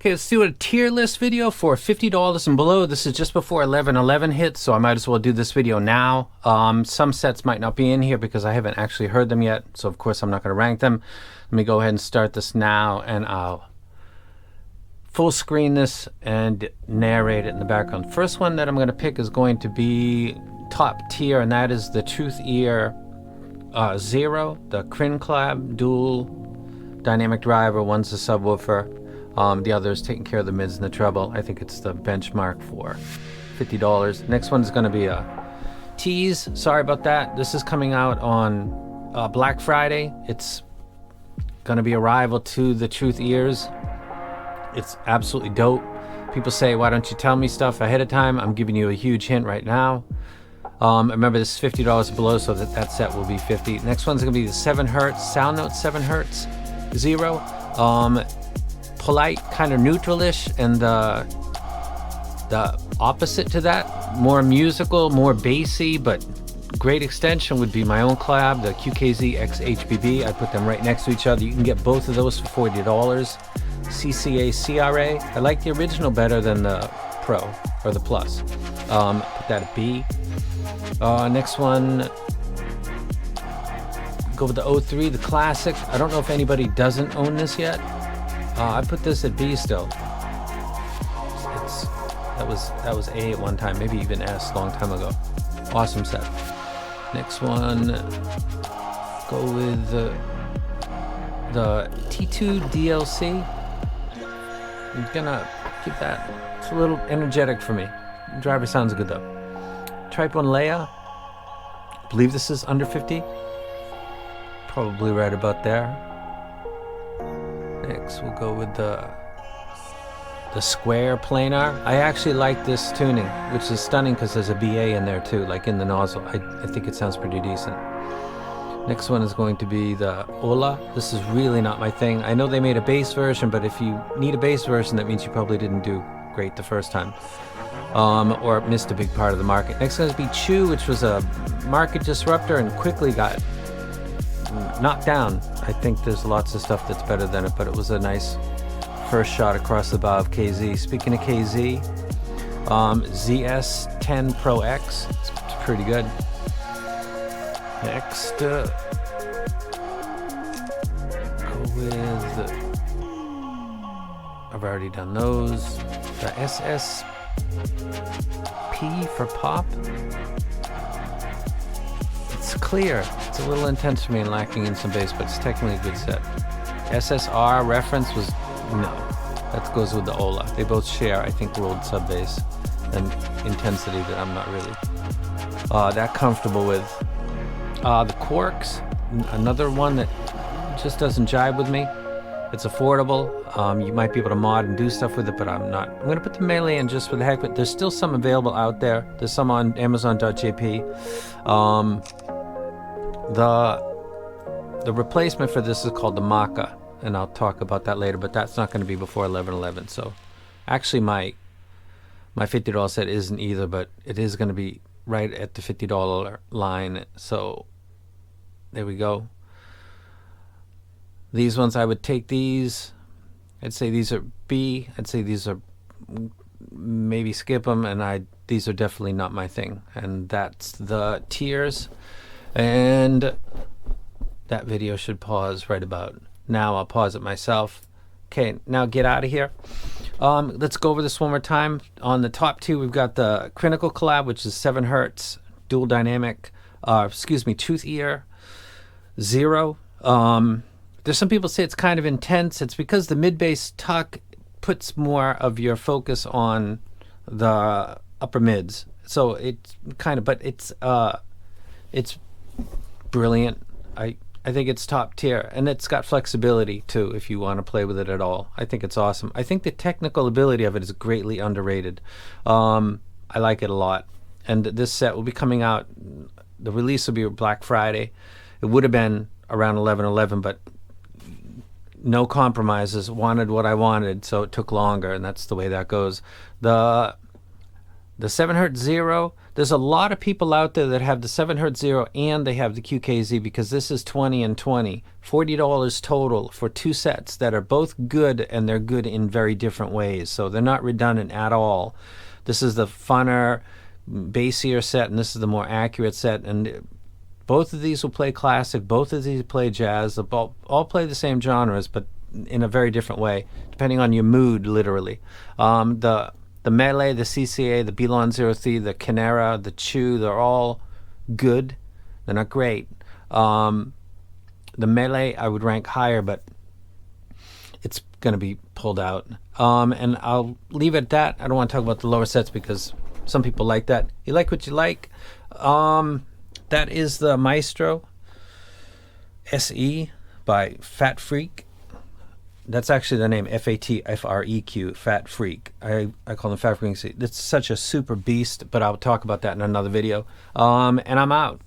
Okay, let's do a tier list video for $50 and below. This is just before 11/11 hits, so I might as well do this video now. Some sets might not be in here because I haven't actually heard them yet, so of course I'm not going to rank them. Let me go ahead and start this now, and I'll full screen this and narrate it in the background. First one that I'm going to pick is going to be top tier, and that is the Truth Ear Zero, the Crin Collab dual dynamic driver. One's a subwoofer. The other is taking care of the mids and the treble. I think it's the benchmark for $50. Next one is going to be a tease. Sorry about that. This is coming out on Black Friday. It's going to be a rival to the Truth Ears. It's absolutely dope. People say, why don't you tell me stuff ahead of time? I'm giving you a huge hint right now. Remember, this is $50 below, so that set will be $50. Next one's going to be the 7 Hertz Sound Note 7 Hertz Zero. Polite, kind of neutral-ish, and the opposite to that, more musical, more bassy, but great extension would be my own collab, the KZ DQ6s. I put them right next to each other. You can get both of those for $40. CCA CRA. I like the original better than the Pro or the Plus. Put that at B. Next one, go with the 03, the classic. I don't know if anybody doesn't own this yet. I put this at B still. That was A at one time, maybe even S a long time ago. Awesome set. Next one, go with the T2 DLC. I'm gonna keep that. It's a little energetic for me. The driver sounds good though. Type 1 Leia. I believe this is under 50. Probably right about there. Next, we'll go with the square planar. I actually like this tuning, which is stunning because there's a BA in there too, like in the nozzle. I think it sounds pretty decent. Next one is going to be the Ola. This is really not my thing. I know they made a bass version, but if you need a bass version, that means you probably didn't do great the first time. Or missed a big part of the market. Next one is going to be Chew, which was a market disruptor and quickly got knocked down. I think there's lots of stuff that's better than it, but it was a nice first shot across the bow of KZ. Speaking of KZ, ZS10 Pro X, it's pretty good. Next, go with, I've already done those. The SSP for pop. It's clear. It's a little intense for me and lacking in some bass, but it's technically a good set. SSR reference was no. That goes with the Ola. They both share, I think, rolled sub bass and intensity that I'm not really that comfortable with. The Quarks, another one that just doesn't jive with me. It's affordable. You might be able to mod and do stuff with it, but I'm not. I'm going to put the Melee in just for the heck of it. There's still some available out there. There's some on Amazon.jp. The replacement for this is called the Maka, and I'll talk about that later, but that's not going to be before 11/11. So actually my $50 set isn't either, but it is going to be right at the $50 line. So there we go. These ones, I would take these. I'd say these are B. I'd say these are maybe skip them, and these are definitely not my thing. And that's the tiers. And that video should pause right about now. I'll pause it myself. Okay, now get out of here. Let's go over this one more time. On the top two, we've got the Critical Collab, which is 7 Hertz dual dynamic. Truth Ear Zero. There's some people say it's kind of intense. It's because the mid-bass tuck puts more of your focus on the upper mids. So it's kind of, but it's brilliant. I think it's top tier, and it's got flexibility too if you want to play with it at all. I think it's awesome. I think the technical ability of it is greatly underrated. I like it a lot. And this set will be coming out, the release will be Black Friday. It would have been around 11/11, but no compromises. Wanted what I wanted, so it took longer, and that's the way that goes. The The 7Hz Zero, there's a lot of people out there that have the 7Hz Zero and they have the QKZ, because this is 20 and 20. $40 total for two sets that are both good, and they're good in very different ways. So they're not redundant at all. This is the funner, bassier set, and this is the more accurate set. And both of these will play classic. Both of these play jazz. They'll all play the same genres, but in a very different way, depending on your mood, literally. The Melee, the CCA, the Belon 03, the Canera, the Chew, they're all good. They're not great. The Melee I would rank higher, but it's going to be pulled out. And I'll leave it at that. I don't want to talk about the lower sets because some people like that. You like what you like. That is the Maestro SE by Fat Freak. That's actually the name, F-A-T-F-R-E-Q, Fat Freak. I call them Fat Freak. It's such a super beast, but I'll talk about that in another video. And I'm out.